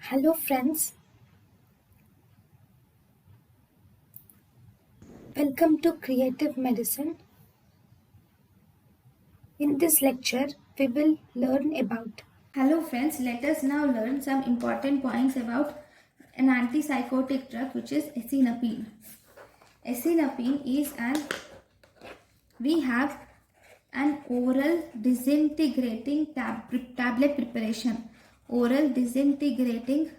Hello friends, welcome to Creative Medicine. In this lecture, we will learn about. Hello friends, let us now learn some important points about an antipsychotic drug which is asenaprine. Asenaprine we have an oral disintegrating tablet preparation. Oral disintegrating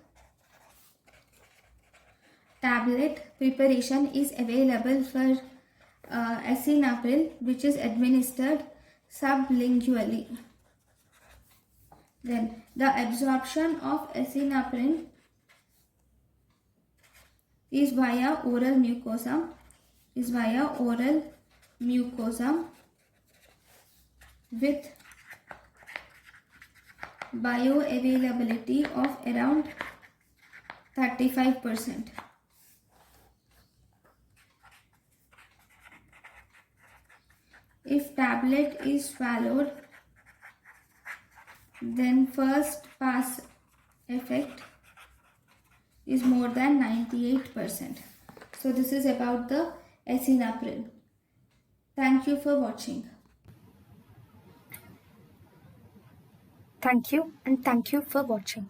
tablet preparation is available for asenapril which is administered sublingually. Then the absorption of asenaprine is via oral mucosa with bioavailability of around 35%. If tablet is swallowed, then first pass effect is more than 98%. So this is about the asenapril. Thank you for watching. Thank you and thank you for watching.